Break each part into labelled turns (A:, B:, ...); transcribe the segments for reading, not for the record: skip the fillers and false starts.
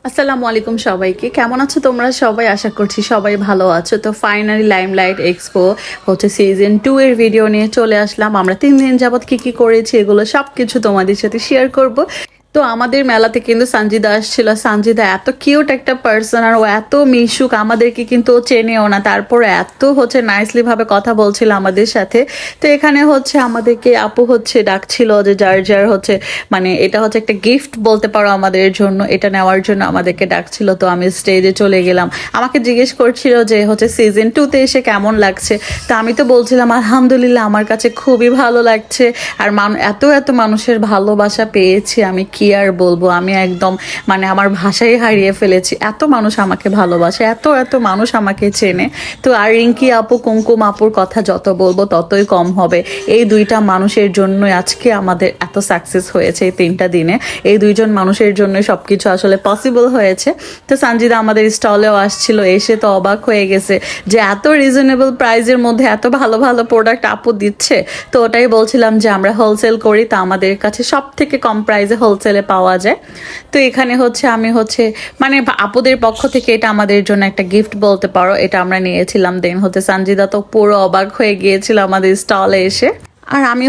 A: আসসালামু আলাইকুম সবাইকে। কেমন আছো তোমরা সবাই? আশা করছি সবাই ভালো আছো। তো ফাইনালি লাইমলাইট এক্সপো সিজন 2 এর ভিডিও নিয়ে চলে আসলাম। আমরা 3 দিন যাবত কি করেছি এগুলো সবকিছু তোমাদের সাথে শেয়ার করব। তো আমাদের মেলাতে কিন্তু সঞ্জিদা আসছিল। সঞ্জিদা এত কিউট একটা পার্সন, আর ও এত মিশুক, আমাদেরকে কিন্তু ও চেনেও না, তারপর এত নাইসলি ভাবে কথা বলছিল আমাদের সাথে। তো এখানে আমাদেরকে আপু ডাকছিল যে যার যার মানে এটা একটা গিফট বলতে পারো আমাদের জন্য, এটা নেওয়ার জন্য আমাদেরকে ডাকছিল। তো আমি স্টেজে চলে গেলাম। আমাকে জিজ্ঞেস করছিল যে সিজন 2-তে এসে কেমন লাগছে। তো আমি তো বলছিলাম আলহামদুলিল্লাহ, আমার কাছে খুবই ভালো লাগছে। আর এত এত মানুষের ভালোবাসা পেয়েছি, আমি কি আর বলবো, আমি একদম মানে আমার ভাষাই হারিয়ে ফেলেছি। এত মানুষ আমাকে ভালোবাসে, এত এত মানুষ আমাকে চেনে। তো আর রিঙ্কি আপু, কুমকুম আপুর কথা যত বলবো ততই কম হবে। এই দুইটা মানুষের জন্যই আজকে আমাদের এত সাকসেস হয়েছে। এই 3টা দিনে এই দুইজন মানুষের জন্য সবকিছু আসলে পসিবল হয়েছে। তো সঞ্জিদা আমাদের স্টলেও আসছিল, এসে তো অবাক হয়ে গেছে যে এত রিজনেবল প্রাইজের মধ্যে এত ভালো ভালো প্রোডাক্ট আপু দিচ্ছে। তো ওটাই বলছিলাম যে আমরা হোলসেল করি, তা আমাদের কাছে সব থেকে কম প্রাইসে হোলসেলে পাওয়া যায়। তো এখানে আমি মানে আপুদের পক্ষ থেকে এটা আমাদের জন্য একটা গিফট বলতে পারো, এটা আমরা নিয়েছিলাম। দেন সঞ্জিদা তো পুরো অবাক হয়ে গিয়েছিল আমাদের স্টলে এসে। আর আমি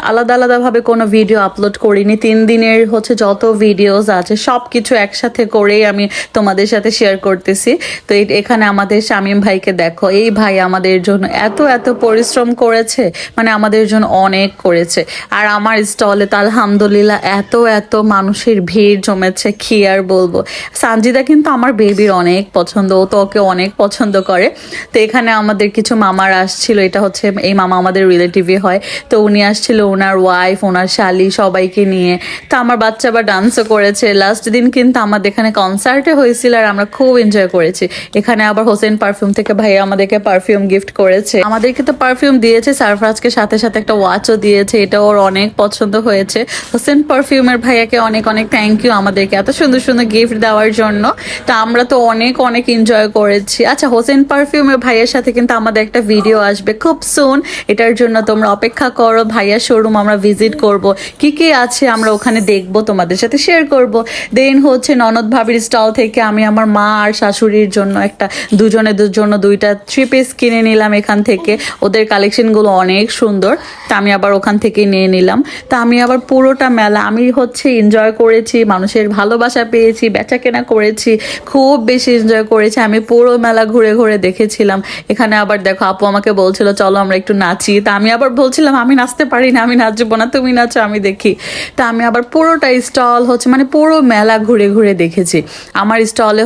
A: আলাদা আলাদাভাবে কোনো ভিডিও আপলোড করিনি। 3 দিনের যত ভিডিওস আছে সব কিছু একসাথে করেই আমি তোমাদের সাথে শেয়ার করতেছি। তো এখানে আমাদের শামীম ভাইকে দেখো, এই ভাই আমাদের জন্য এত এত পরিশ্রম করেছে, মানে আমাদের জন্য অনেক করেছে। আর আমার স্টলে তো আলহামদুলিল্লাহ এত এত মানুষের ভিড় জমেছে, কি আর বলবো। সানজিদা কিন্তু আমার বেবির অনেক পছন্দ, ও তো ওকে অনেক পছন্দ করে। তো এখানে আমাদের কিছু মামার আসছিল, এটা এই মামা আমাদের রিলেটিভই হয়। তো উনি আসছিল, ওনার ওয়াইফ, ওনার শালি, সবাইকে নিয়ে। তো আমার বাচ্চা আবার ডান্সও করেছে। লাস্ট দিন কিন্তু আমাদের এখানে কনসার্টে হয়েছিল, আর আমরা খুব এনজয় করেছি। এখানে আবার হোসেন পারফিউম থেকে ভাইয়া আমাদেরকে পারফিউম গিফট করেছে। আমাদেরকে তো পারফিউম দিয়েছে, সারফরাজকে সাথে সাথে একটা ওয়াচও দিয়েছে, এটা ওর অনেক পছন্দ হয়েছে। হোসেন পারফিউমের ভাইয়াকে অনেক অনেক থ্যাংক ইউ আমাদেরকে এত সুন্দর সুন্দর গিফট দেওয়ার জন্য। তো আমরা তো অনেক অনেক এনজয় করেছি। আচ্ছা, হোসেন পারফিউমের ভাইয়ের সাথে কিন্তু আমাদের একটা ভিডিও আসবে খুব সুন, এটার জন্য তোমরা অপেক্ষা করো। ভাইয়া শোরুম আমরা ভিজিট করব, কি কি আছে আমরা ওখানে দেখবো, তোমাদের সাথে শেয়ার করব। দেন ননদ ভাবির স্টল থেকে আমি আমার মা আর শাশুড়ির জন্য একটা দুজনের জন্য 2টা 3 পিস কিনে নিলাম এখান থেকে। ওদের কালেকশনগুলো অনেক সুন্দর, তা আমি আবার ওখান থেকে নিয়ে নিলাম। তা আমি আবার পুরোটা মেলা আমি এনজয় করেছি, মানুষের ভালোবাসা পেয়েছি, বেচা কেনা করেছি, খুব বেশি এনজয় করেছি। আমি পুরো মেলা ঘুরে ঘুরে দেখেছিলাম। এখানে আবার দেখো আপু আমাকে বলছিল চলো আমরা একটু নাচি, তা আমি আবার বলছিলাম আমি নাচতে পারি না, আমি নাচবো না, তুমি নাচো আমি দেখি। তা আমি আবার পুরোটা স্টল মানে পুরো মেলা ঘুরে ঘুরে দেখেছি। আমার স্টলে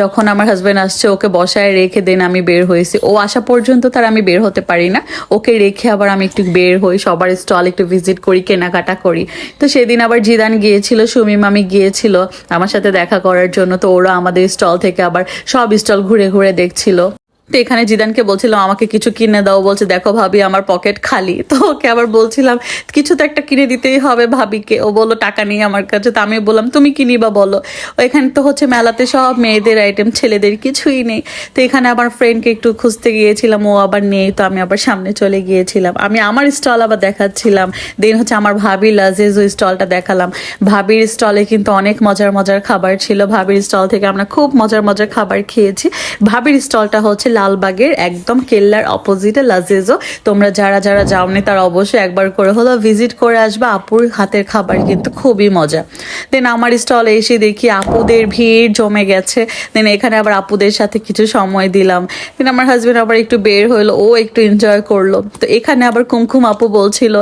A: যখন আমার হাজব্যান্ড আসছে ওকে বসায় রেখে দেন আমি বের হয়েছি। ও আসা পর্যন্ত তার আমি বের হতে পারি না, ওকে রেখে আবার আমি একটু বের হই, সবার স্টল একটু ভিজিট করি, কেনাকাটা করি। তো সেদিন আবার জিদান গিয়েছিল, সুমিম আমি গিয়েছিল আমার সাথে দেখা করার জন্য। তো ওরা আমাদের স্টল থেকে আবার সব স্টল ঘুরে ঘুরে দেখছিল। তো এখানে জিদানকে বলছিলাম আমাকে কিছু কিনে দাও, বলছে দেখো ভাবি আমার পকেট খালি। তো ওকে আবার বলছিলাম কিছু তো একটা কিনে দিতেই হবে ভাবিকে। ও বললো টাকা নেই আমার কাছে। তো আমি বললাম তুমি কিনিবা বলো। এখানে তো মেলাতে সব মেয়েদের আইটেম, ছেলেদের কিছুই নেই। তো এখানে আবার ফ্রেন্ডকে একটু খুঁজতে গিয়েছিলাম, ও আবার নেই। তো আমি আবার সামনে চলে গিয়েছিলাম, আমি আমার স্টল আবার দেখাচ্ছিলাম। দেন আমার ভাবি লাজেজ ওই স্টলটা দেখালাম। ভাবির স্টলে কিন্তু অনেক মজার মজার খাবার ছিল। ভাবির স্টল থেকে আমরা খুব মজার মজার খাবার খেয়েছি। ভাবির স্টলটা লালবাগের একদম কেল্লার অপোজিটে লাজেজো। তোমরা যারা যারা যাওনি তারা অবশ্যই একবার করে হলো ভিজিট করে আসবে। আপুর হাতের খাবার কিন্তু খুবই মজা। দেন আমার স্টলে এসে দেখি আপুদের ভিড় জমে গেছে। দেন এখানে আবার আপুদের সাথে কিছু সময় দিলাম। দেন আমার হাজবেন্ড আবার একটু বের হলো, ও একটু এনজয় করলো। তো এখানে আবার কুমকুম আপু বলছিল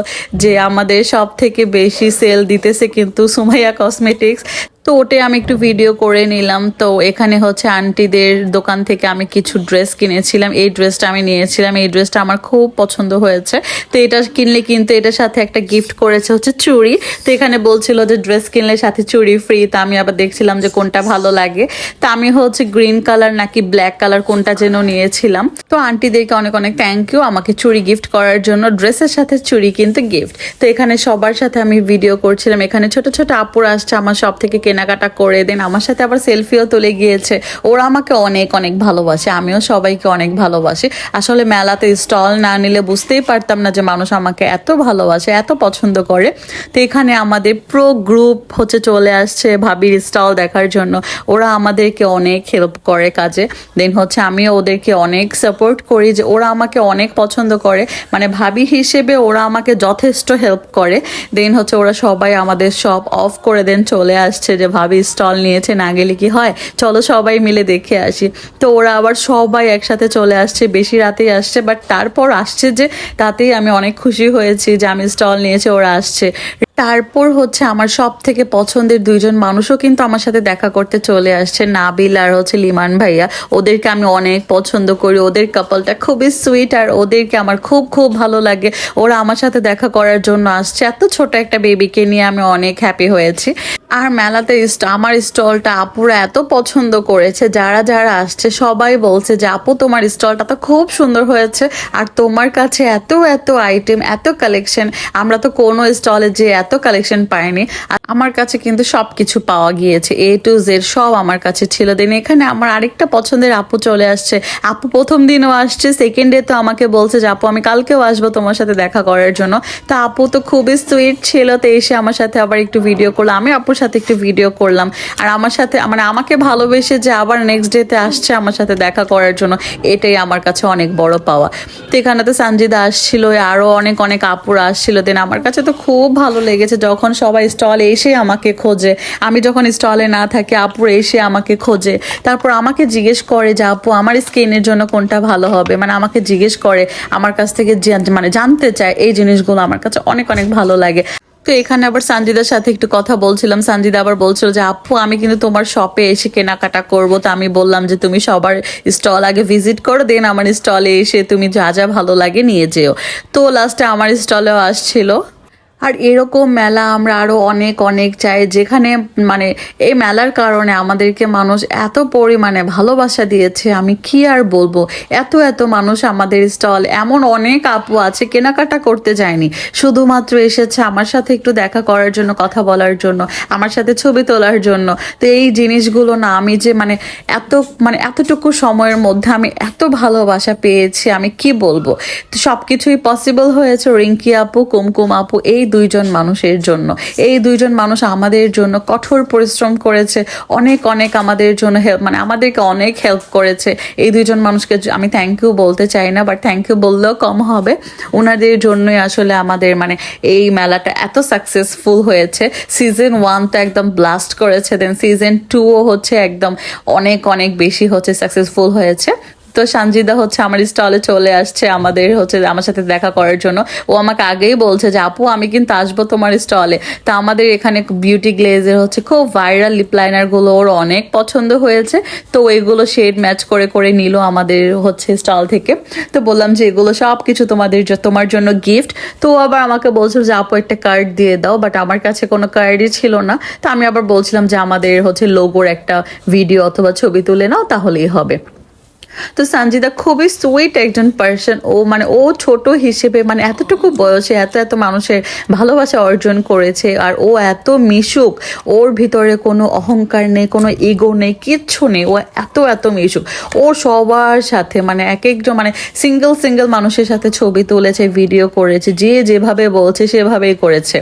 A: যে আমাদের সব থেকে বেশি সেল দিতেছে কিন্তু সুমাইয়া কসমেটিক্স। তো ওটাই আমি একটু ভিডিও করে নিলাম। তো এখানে আন্টিদের দোকান থেকে আমি কিছু ড্রেস কিনেছিলাম। এই ড্রেসটা আমি নিয়েছিলাম, এই ড্রেসটা আমার খুব পছন্দ হয়েছে। তো এটা কিনলে কিন্তু এটার সাথে একটা গিফট করেছে চুড়ি। তো এখানে বলছিল যে ড্রেস কিনলে সাথে চুড়ি ফ্রি। তা আমি আবার দেখছিলাম যে কোনটা ভালো লাগে। তা আমি গ্রিন কালার নাকি ব্ল্যাক কালার কোনটা যেন নিয়েছিলাম। তো আন্টিদেরকে অনেক অনেক থ্যাংক ইউ আমাকে চুড়ি গিফট করার জন্য। ড্রেসের সাথে চুড়ি কিন্তু গিফট। তো এখানে সবার সাথে আমি ভিডিও করছিলাম। এখানে ছোট ছোট আপুর আসছে আমার সব থেকে কেনা কেনাকাটা করে দেন, আমার সাথে আবার সেলফিও তুলে গিয়েছে। ওরা আমাকে অনেক অনেক ভালোবাসে, আমিও সবাইকে অনেক ভালোবাসি। আসলে মেলাতে স্টল না নিলে বুঝতেই পারতাম না যে মানুষ আমাকে এত ভালোবাসে, এত পছন্দ করে। তো এখানে আমাদের প্রো গ্রুপ হচ্ছে চলে আসছে ভাবির স্টল দেখার জন্য। ওরা আমাদেরকে অনেক হেল্প করে কাজে, দেন হচ্ছে আমিও ওদেরকে অনেক সাপোর্ট করি, যে ওরা আমাকে অনেক পছন্দ করে, মানে ভাবি হিসেবে ওরা আমাকে যথেষ্ট হেল্প করে। দেন হচ্ছে ওরা সবাই আমাদের শপ অফ করে দেন চলে আসছে, যে ভাবি স্টল নিয়েছে, না গেলে কি হয়, চলো সবাই মিলে দেখে আসি। তো ওরা আবার সবাই একসাথে চলে আসছে, বেশি রাতেই আসছে, বাট তারপর আসছে যে তাতেই আমি অনেক খুশি হয়েছি যে আমি স্টল নিয়েছি, ওরা আসছে। তারপর হচ্ছে আমার সব থেকে পছন্দের দুইজন মানুষও কিন্তু আমার সাথে দেখা করতে চলে আসছে, নাবিল আর হচ্ছে লিমান ভাইয়া। ওদেরকে আমি অনেক পছন্দ করি, ওদের কাপলটা খুবই সুইট, আর ওদেরকে আমার খুব খুব ভালো লাগে। ওরা আমার সাথে দেখা করার জন্য আসছে, এত ছোট একটা বেবিকে নিয়ে আমি অনেক হ্যাপি হয়েছি। আর মেলাতে আমার স্টলটা আপুরা এত পছন্দ করেছে, যারা যারা আসছে সবাই বলছে যে আপু তোমার স্টলটা তো খুব সুন্দর হয়েছে, আর তোমার কাছে এত এত আইটেম, এত কালেকশন, আমরা তো কোনো স্টলে যে এত কালেকশন পাইনি। আর আমার কাছে কিন্তু সব কিছু পাওয়া গিয়েছে, A to Z সব আমার কাছে ছিল। দেন এখানে আমার আরেকটা পছন্দের আপু চলে আসছে। আপু প্রথম দিনও আসছে, সেকেন্ড ডে তো আমাকে বলছে যে আপু আমি কালকেও আসবো তোমার সাথে দেখা করার জন্য। তো আপু তো খুবই সুইট ছিল, তো এসে আমার সাথে আবার একটু ভিডিও করলো, আমি আপুর সাথে একটু ভিডিও করলাম। আর আমার সাথে মানে আমাকে ভালোবেসে যে আবার নেক্সট ডেতে আসছে আমার সাথে দেখা করার জন্য, এটাই আমার কাছে অনেক বড় পাওয়া। তো এখানে তো সঞ্জিদা আসছিল, আরও অনেক অনেক আপুরা আসছিল। দেন আমার কাছে তো খুব ভালো লেগেছে যখন সবাই স্টলে এসে আমাকে খোঁজে, আমি যখন স্টলে না থাকি আপুরা এসে আমাকে খোঁজে, তারপর আমাকে জিজ্ঞেস করে যে আপু আমার স্কিনের জন্য কোনটা ভালো হবে, মানে আমাকে জিজ্ঞেস করে, আমার কাছ থেকে মানে জানতে চায়। এই জিনিসগুলো আমার কাছে অনেক অনেক ভালো লাগে। তো এখানে আবার সঞ্জিদার সাথে একটু কথা বলছিলাম, সঞ্জিদা আবার বলছিল যে আপু আমি কিন্তু তোমার শপে এসে কেনাকাটা করব। তো আমি বললাম যে তুমি সবার স্টল আগে ভিজিট করো, দেন আমার স্টলে এসে তুমি যা যা ভালো লাগে নিয়ে যেও। তো লাস্টে আমার স্টলেও আসছিল। আর এরকম মেলা আমরা আরও অনেক অনেক চাই, যেখানে মানে এই মেলার কারণে আমাদেরকে মানুষ এত পরিমাণে ভালোবাসা দিয়েছে, আমি কি আর বলবো। এত এত মানুষ আমাদের স্টল, এমন অনেক আপু আছে কেনাকাটা করতে যায়নি, শুধুমাত্র এসেছে আমার সাথে একটু দেখা করার জন্য, কথা বলার জন্য, আমার সাথে ছবি তোলার জন্য। তো এই জিনিসগুলো না আমি যে মানে এতটুকু সময়ের মধ্যে আমি এত ভালোবাসা পেয়েছি, আমি কি বলবো। তো সব কিছুই পসিবল হয়েছে রিঙ্কি আপু, কুমকুম আপু, এই দুইজন মানুষের জন্য। এই দুইজন মানুষ আমাদের জন্য কঠোর পরিশ্রম করেছে, অনেক অনেক আমাদের জন্য হেল্প, মানে আমাদেরকে অনেক হেল্প করেছে। এই দুইজন মানুষকে আমি থ্যাংক ইউ বলতে চাই না, বাট থ্যাংক ইউ বললেও কম হবে। ওনাদের জন্যই আসলে আমাদের মানে এই মেলাটা এত সাকসেসফুল হয়েছে। সিজন 1 তো একদম ব্লাস্ট করেছে, দেন সিজন 2ও হচ্ছে একদম অনেক অনেক বেশি হচ্ছে সাকসেসফুল হয়েছে। তো সঞ্জিদা হচ্ছে আমার স্টলে চলে আসছে আমাদের হচ্ছে আমার সাথে দেখা করার জন্য। ও আমাকে আগেই বলছে যে আপু আমি কিন্তু আসবো তোমার স্টলে। তা আমাদের এখানে বিউটি গ্লেজের হচ্ছে খুব ভাইরাল লিপ লাইনারগুলো ওর অনেক পছন্দ হয়েছে, তো এইগুলো শেড ম্যাচ করে করে নিল আমাদের হচ্ছে স্টল থেকে। তো বললাম যে এগুলো সব কিছু তোমার জন্য গিফট। তো আবার আমাকে বলছিল যে আপু একটা কার্ড দিয়ে দাও, বাট আমার কাছে কোনো কার্ডই ছিল না। তো আমি আবার বলছিলাম যে আমাদের হচ্ছে লোগোর একটা ভিডিও অথবা ছবি তুলে নাও, তাহলেই হবে। তো সঞ্জিদা খুবই সুইট একজন পার্সন। ও ছোট হিসেবে মানে এতটুকু বয়সে এত এত মানুষের ভালোবাসা অর্জন করেছে, আর ও এত মিশুক, ওর ভিতরে কোনো অহংকার নেই, কোনো ইগো নেই, কিচ্ছু নেই। ও এত এত মিশুক, ও সবার সাথে মানে এক একজন মানে সিঙ্গেল মানুষের সাথে ছবি তুলেছে, ভিডিও করেছে, যে যেভাবে বলছে সেভাবেই করেছে।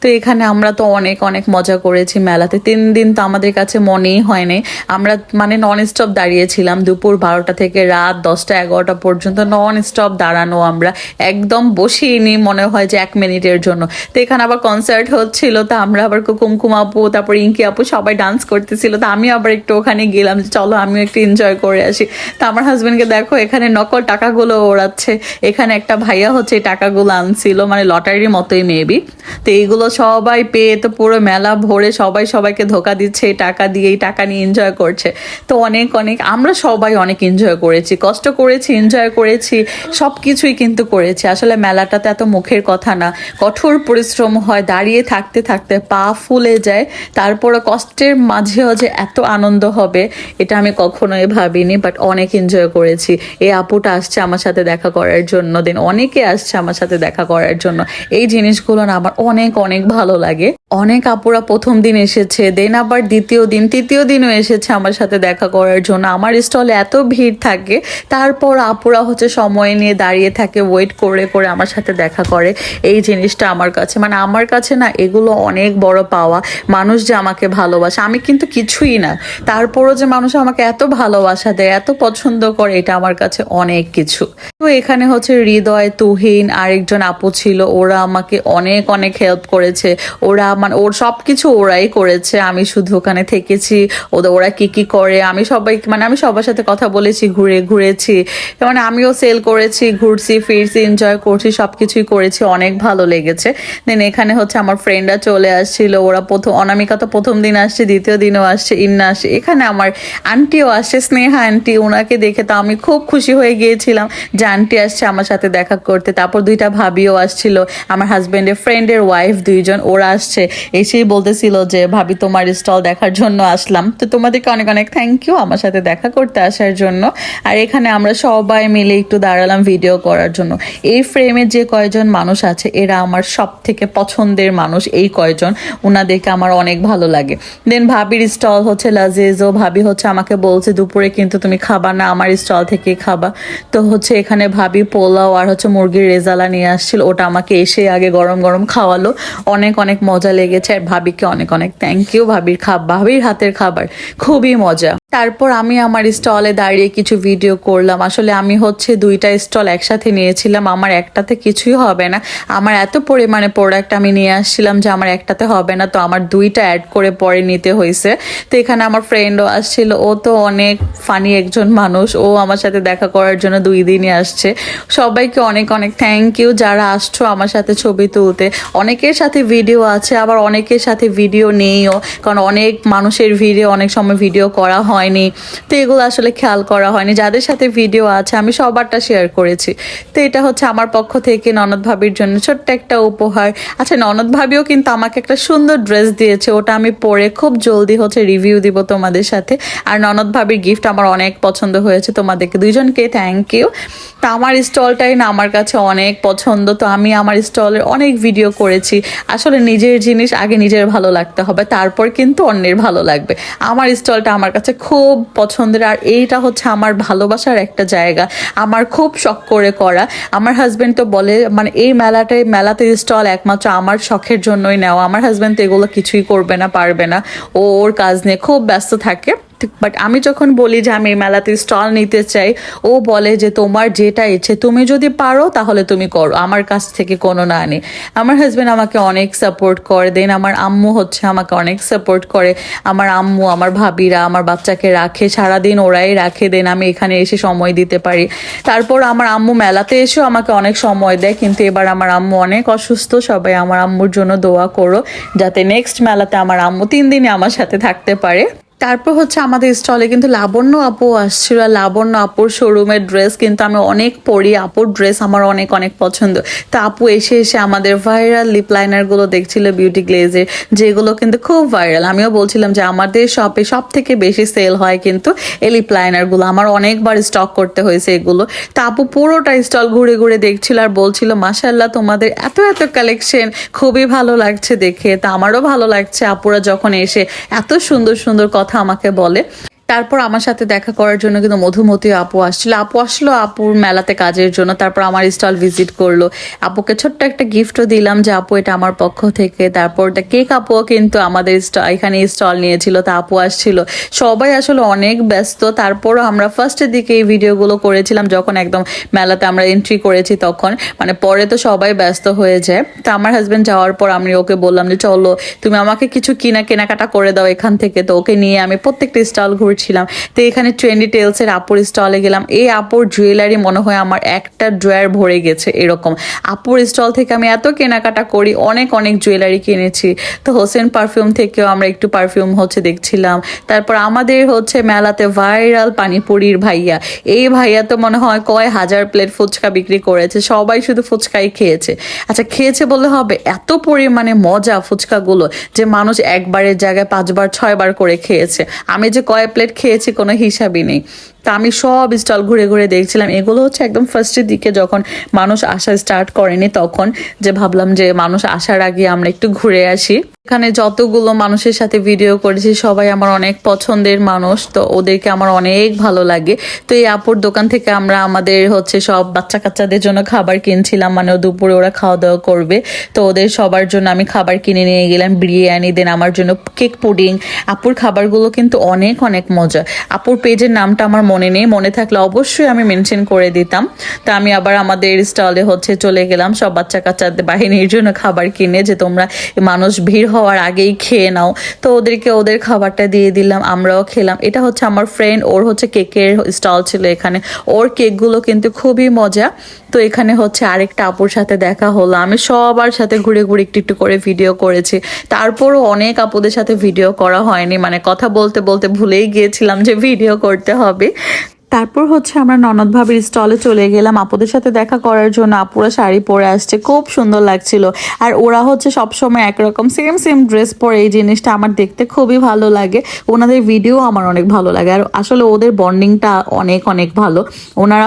A: তো এখানে আমরা তো অনেক অনেক মজা করেছি মেলাতে। 3 দিন তো আমাদের কাছে মনেই হয়নি, আমরা মানে নন স্টপ দাঁড়িয়েছিলাম দুপুর 12টা থেকে রাত 10টা 11টা পর্যন্ত নন স্টপ দাঁড়ানো, আমরা একদম বসিনি মনে হয় যে 1 মিনিটের জন্য। তো এখানে আবার কনসার্ট হচ্ছিল, তো আমরা আবার কুমকুম আপু তারপর ইঙ্কি আপু সবাই ডান্স করতেছিল। তো আমি আবার একটু ওখানে গেলাম যে চলো আমিও একটু এনজয় করে আসি। তো আমার হাজবেন্ডকে দেখো এখানে নকল টাকাগুলো ওড়াচ্ছে। এখানে একটা ভাইয়া হচ্ছে এই টাকাগুলো আনছিল, মানে লটারির মতোই মেবি। তো এইগুলো সবাই পেয়ে তো পুরো মেলা ভরে সবাই সবাইকে ধোকা দিচ্ছে, এই টাকা দিয়ে এই টাকা নিয়ে এনজয় করছে। তো অনেক অনেক আমরা সবাই অনেক এনজয় করেছি, কষ্ট করেছি, এনজয় করেছি, সব কিছুই কিন্তু করেছি। আসলে মেলাটাতে এত মুখের কথা না, কঠোর পরিশ্রম হয়, দাঁড়িয়ে থাকতে থাকতে পা ফুলে যায়, তারপরে কষ্টের মাঝেও যে এত আনন্দ হবে এটা আমি কখনোই ভাবিনি, বাট অনেক এনজয় করেছি। এই আপুটা আসছে আমার সাথে দেখা করার জন্য, দেন অনেকে আসছে আমার সাথে দেখা করার জন্য। এই জিনিসগুলো না আমার অনেক অনেক ভালো লাগে। অনেক আপুরা প্রথম দিন এসেছে, দেন আবার দ্বিতীয় দিন তৃতীয় দিনও এসেছে আমার সাথে দেখা করার জন্য। আমার স্টলে এত ভিড় থাকে, তারপর আপুরা হচ্ছে সময় নিয়ে দাঁড়িয়ে থাকে, ওয়েট করে করে আমার সাথে দেখা করে। এই জিনিসটা আমার কাছে মানে আমার কাছে না এগুলো অনেক বড় পাওয়া। মানুষ যে আমাকে ভালোবাসে, আমি কিন্তু কিছুই না, তারপরও যে মানুষ আমাকে এত ভালোবাসা দেয়, এত পছন্দ করে, এটা আমার কাছে অনেক কিছু। তো এখানে হচ্ছে হৃদয়, তুহিন, আরেকজন আপু ছিল, ওরা আমাকে অনেক অনেক হেল্প করেছে। ওরা মানে ওর সব কিছু ওরাই করেছে, আমি শুধু ওখানে থেকেছি। ওরা কি কি করে আমি সবার সাথে কথা বলেছি, ঘুরেছি, মানে আমিও সেল করেছি, ঘুরছি ফিরছি, এনজয় করছি, সব কিছুই করেছি, অনেক ভালো লেগেছে। দেন এখানে হচ্ছে আমার ফ্রেন্ডরা চলে আসছিল, ওরা অনামিকা তো প্রথম দিন আসছে, দ্বিতীয় দিনও আসছে, ইন্না আসছে, এখানে আমার আন্টিও আসছে, স্নেহা আন্টি। ওনাকে দেখে তো আমি খুব খুশি হয়ে গিয়েছিলাম যে আন্টি আসছে আমার সাথে দেখা করতে। তারপর দুইটা ভাবিও আসছিল, আমার হাজবেন্ডের ফ্রেন্ডের ওয়াইফ দুইজন, ওরা আসছে, এসেই বলতেছিল যে ভাবি তোমার স্টল দেখার জন্য আসলাম। তো তোমাদেরকে অনেক অনেক থ্যাংক ইউ আমার সাথে দেখা করতে আসার জন্য। আর এখানে আমরা সবাই মিলে একটু দাঁড়ালাম ভিডিও করার জন্য। এই ফ্রেমে যে কয়জন মানুষ আছে এরা আমার সব থেকে পছন্দের মানুষ, এই কয়জন, ওনাদেরকে আমার অনেক ভালো লাগে। দেন ভাবির স্টল হচ্ছে লাজেজো, ভাবি হচ্ছে আমাকে বলছে দুপুরে কিন্তু তুমি খাবা না, আমার স্টল থেকে খাবা। তো হচ্ছে এখানে ভাবি পোলাও আর হচ্ছে মুরগির রেজালা নিয়ে আসছিল, ওটা আমাকে এসে আগে গরম গরম খাওয়ালো, অনেক অনেক মজা লেগেছে। আর ভাবিকে অনেক অনেক থ্যাংক ইউ, ভাবির হাতের খাবার খুবই মজা। তারপর আমি আমার স্টলে দাঁড়িয়ে কিছু ভিডিও করলাম। আসলে আমি হচ্ছে দুইটা স্টল একসাথে নিয়েছিলাম, আমার একটাতে কিছুই হবে না, আমার এত পরিমাণে প্রোডাক্ট আমি নিয়ে আসছিলাম যে আমার একটাতে হবে না, তো আমার দুইটা অ্যাড করে পরে নিতে হয়েছে। তো এখানে আমার ফ্রেন্ডও আসছিল, ও তো অনেক ফানি একজন মানুষ, ও আমার সাথে দেখা করার জন্য 2 দিনই আসছে। সবাইকে অনেক অনেক থ্যাংক ইউ যারা আসছো আমার সাথে ছবি তুলতে। অনেকের সাথে ভিডিও আছে, আবার অনেকের সাথে ভিডিও নেইও, কারণ অনেক মানুষের ভিডিও অনেক সময় ভিডিও করা হয়নি, তো এগুলো আসলে খেয়াল করা হয়নি। যাদের সাথে ভিডিও আছে আমি সবারটা শেয়ার করেছি। তো এটা হচ্ছে আমার পক্ষ থেকে ননদ ভাবির জন্য ছোট্ট একটা উপহার। আচ্ছা, ননদ ভাবিও কিন্তু আমাকে একটা সুন্দর ড্রেস দিয়েছে, ওটা আমি পরে খুব জলদি হচ্ছে রিভিউ দিব তোমাদের সাথে। আর ননদ ভাবির গিফট আমার অনেক পছন্দ হয়েছে, তোমাদেরকে দুইজনকে থ্যাংক ইউ। তা আমার স্টলটাই না আমার কাছে অনেক পছন্দ, তো আমি আমার স্টলের অনেক ভিডিও করেছি। আসলে নিজের জিনিস আগে নিজের ভালো লাগতে হবে, তারপর কিন্তু অন্যের ভালো লাগবে। আমার স্টলটা আমার কাছে খুব পছন্দের, আর এইটা হচ্ছে আমার ভালোবাসার একটা জায়গা, আমার খুব শখ করে করা। আমার হাজব্যান্ড তো বলে মানে এই মেলাতে স্টল একমাত্র আমার শখের জন্যই নেওয়া, আমার হাজব্যান্ড তো এগুলো কিছুই করবে না, পারবে না, ওর কাজ নিয়ে খুব ব্যস্ত থাকে। বাট আমি যখন বলি যে আমি এই মেলাতে স্টল নিতে চাই, ও বলে যে তোমার যেটা ইচ্ছে, তুমি যদি পারো তাহলে তুমি করো, আমার কাছ থেকে কোনো না আনি। আমার হাজব্যান্ড আমাকে অনেক সাপোর্ট করে, দেন আমার আম্মু হচ্ছে আমাকে অনেক সাপোর্ট করে। আমার আম্মু, আমার ভাবিরা আমার বাচ্চাকে রাখে, সারাদিন ওরাই রাখে, দেন আমি এখানে এসে সময় দিতে পারি। তারপর আমার আম্মু মেলাতে এসেও আমাকে অনেক সময় দেয়, কিন্তু এবার আমার আম্মু অনেক অসুস্থ। সবাই আমার আম্মুর জন্য দোয়া করো যাতে নেক্সট মেলাতে আমার আম্মু 3 দিনে আমার সাথে থাকতে পারে। তারপর হচ্ছে আমাদের স্টলে কিন্তু লাবণ্য আপু আসছিল, লাবণ্য আপুর শোরুমের ড্রেস কিন্তু আমি অনেক পরি, আপুর ড্রেস আমার অনেক অনেক পছন্দ। তো আপু এসে আমাদের ভাইরাল লিপ লাইনারগুলো দেখছিল বিউটি গ্লেজের, যেগুলো কিন্তু খুব ভাইরাল। আমিও বলছিলাম যে আমাদের শপে সব থেকে বেশি সেল হয় কিন্তু এই লিপ লাইনারগুলো, আমার অনেকবার স্টক করতে হয়েছে এগুলো। তো আপু পুরোটা স্টল ঘুরে ঘুরে দেখছিল আর বলছিল মাশাআল্লাহ তোমাদের এত এত কালেকশন, খুবই ভালো লাগছে দেখে। তা আমারও ভালো লাগছে আপুরা যখন এসে এত সুন্দর সুন্দর কথা আমাকে বলে। তারপর আমার সাথে দেখা করার জন্য কিন্তু মধুমতি আপু আসলো আপুর মেলাতে কাজের জন্য। তারপর আমার স্টল ভিজিট করলো, আপুকে ছোট্ট একটা গিফটও দিলাম যে আপু এটা আমার পক্ষ থেকে। তারপর কেক আপুও কিন্তু আমাদের এখানে স্টল নিয়েছিল, তা আপু আসছিল। সবাই আসলে অনেক ব্যস্ত। তারপরও আমরা ফার্স্টের দিকে এই ভিডিওগুলো করেছিলাম যখন একদম মেলাতে আমরা এন্ট্রি করেছি, তখন মানে পরে তো সবাই ব্যস্ত হয়ে যায়। তো আমার হাজব্যান্ড যাওয়ার পর আমি ওকে বললাম যে চলো তুমি আমাকে কিছু কেনাকাটা করে দাও এখান থেকে। তো ওকে নিয়ে আমি প্রত্যেকটা স্টল ঘুরছি, করছিলাম। তো এখানে ট্রেন্ডি টেলসের আপুর স্টলে গেলাম। এই আপুর জুয়েলারি মনে হয় আমার একটা ড্রয়ার ভরে গেছে এরকম। আপুর স্টল থেকে আমি এত কেনাকাটা করি, অনেক অনেক জুয়েলারি কিনেছি। তো হোসেন পারফিউম থেকেও আমরা একটু পারফিউম দেখছিলাম। তারপর আমাদের মেলাতে ভাইরাল পানিপুরির ভাইয়া, এই ভাইয়া তো মনে হয় কয় হাজার প্লেট ফুচকা বিক্রি করেছে, সবাই শুধু ফুচকাই খেয়েছে। আচ্ছা, খেয়েছে বললে হবে, এত পরিমাণে মজা ফুচকাগুলো যে মানুষ একবারের জায়গায় 5 বার 6 বার করে খেয়েছে। আমি যে কয় প্লেট খেয়েছি কোনো হিসাবই নেই। তা আমি সব স্টল ঘুরে ঘুরে দেখছিলাম। এগুলো একদম ফার্স্টের দিকে যখন মানুষ আসা স্টার্ট করেনি, তখন যে ভাবলাম যে মানুষ আসার আগে আমরা একটু ঘুরে আসি। এখানে যতগুলো মানুষের সাথে ভিডিও করেছি সবাই আমার অনেক পছন্দের মানুষ, তো ওদেরকে আমার অনেক ভালো লাগে। তো এই আপুর দোকান থেকে আমরা আমাদের সব বাচ্চা কাচ্চাদের জন্য খাবার কিনছিলাম, মানে দুপুরে ওরা খাওয়া দাওয়া করবে, তো ওদের সবার জন্য আমি খাবার কিনে নিয়ে গেলাম, বিরিয়ানি, দেন আমার জন্য কেক পুডিং। আপুর খাবারগুলো কিন্তু অনেক অনেক মজা। আপুর পেজের নামটা আমার মনে নেই, মনে থাকলে অবশ্যই আমি মেনশন করে দিতাম। তা আমি আবার আমাদের স্টলে চলে গেলাম সব বাচ্চা কাচ্চাদের বাহিনীর জন্য খাবার কিনে, যে তোমরা মানুষ ভিড় হওয়ার আগেই খেয়ে নাও। তো ওদেরকে ওদের খাবারটা দিয়ে দিলাম, আমরাও খেলাম। এটা আমার ফ্রেন্ড, ওর কেকের স্টল ছিল এখানে, ওর কেকগুলো কিন্তু খুবই মজা। তো এখানে আরেকটা আপুর সাথে দেখা হলো। আমি সবার সাথে ঘুরে ঘুরে একটু একটু করে ভিডিও করেছি। তারপরও অনেক আপুদের সাথে ভিডিও করা হয়নি, মানে কথা বলতে বলতে ভুলেই গিয়েছিলাম যে ভিডিও করতে হবে। তারপর আমরা ননদ ভাবির স্টলে চলে গেলাম আপুদের সাথে দেখা করার জন্য। আপুরা শাড়ি পরে আসছে, খুব সুন্দর লাগছিল। আর ওরা সবসময় একরকম সেম সেম ড্রেস পরে, এই জিনিসটা আমার দেখতে খুবই ভালো লাগে। ওনাদের ভিডিও আমার অনেক ভালো লাগে, আর আসলে ওদের বন্ডিংটা অনেক অনেক ভালো। ওনারা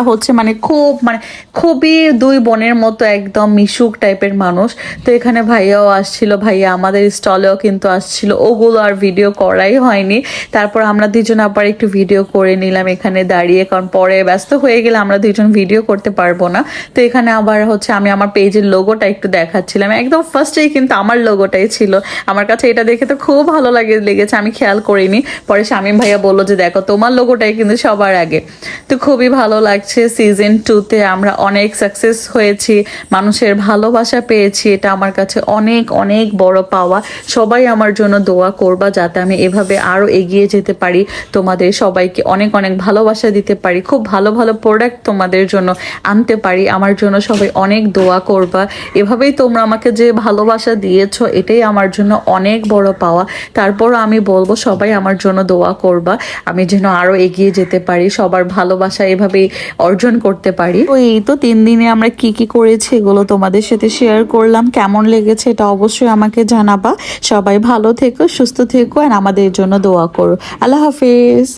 A: খুবই দুই বোনের মতো, একদম মিশুক টাইপের মানুষ। তো এখানে ভাইয়াও আসছিল, ভাইয়া আমাদের স্টলেও কিন্তু আসছিল, ওগুলো আর ভিডিও করাই হয়নি। তারপর আমরা দুজন আবার একটু ভিডিও করে নিলাম এখানে দাঁড়িয়ে, কারণ পরে ব্যস্ত হয়ে গেলে আমরা দুজন ভিডিও করতে পারবো না। তো এখানে আবার আমি আমার পেজের লোগোটা একটু দেখাচ্ছিলাম, একদম ফার্স্টেই কিন্তু আমার লোগোটাই ছিল। আমার কাছে এটা দেখে তো খুব ভালো লেগেছে, আমি খেয়াল করিনি। পরে শামীম ভাইয়া বললো যে দেখো তোমার লোগোটাই কিন্তু সবার আগে। তো খুবই ভালো লাগছে। সিজন 2-তে আমরা অনেক সাকসেস হয়েছি, মানুষের ভালোবাসা পেয়েছি, এটা আমার কাছে অনেক অনেক বড় পাওয়া। সবাই আমার জন্য দোয়া করবা যাতে আমি এভাবে আরো এগিয়ে যেতে পারি, তোমাদের সবাইকে অনেক অনেক ভালোবাসা দিতে পারি, খুব ভালো ভালো প্রোডাক্ট তোমাদের জন্য আনতে পারি। আমার জন্য সবাই অনেক দোয়া করবা। এভাবেই তোমরা আমাকে যে ভালোবাসা দিয়েছো, এটাই আমার জন্য অনেক বড় পাওয়া। তারপরও আমি বলবো সবাই আমার জন্য দোয়া করবা, আমি যেন আরো এগিয়ে যেতে পারি, সবার ভালোবাসা এভাবেই অর্জন করতে পারি। তো এই তো 3 দিনে আমরা কি কি করেছি এগুলো তোমাদের সাথে শেয়ার করলাম। কেমন লেগেছে এটা অবশ্যই আমাকে জানাবা। সবাই ভালো থেকো, সুস্থ থেকো, আর আমাদের জন্য দোয়া করো। আল্লাহ হাফেজ।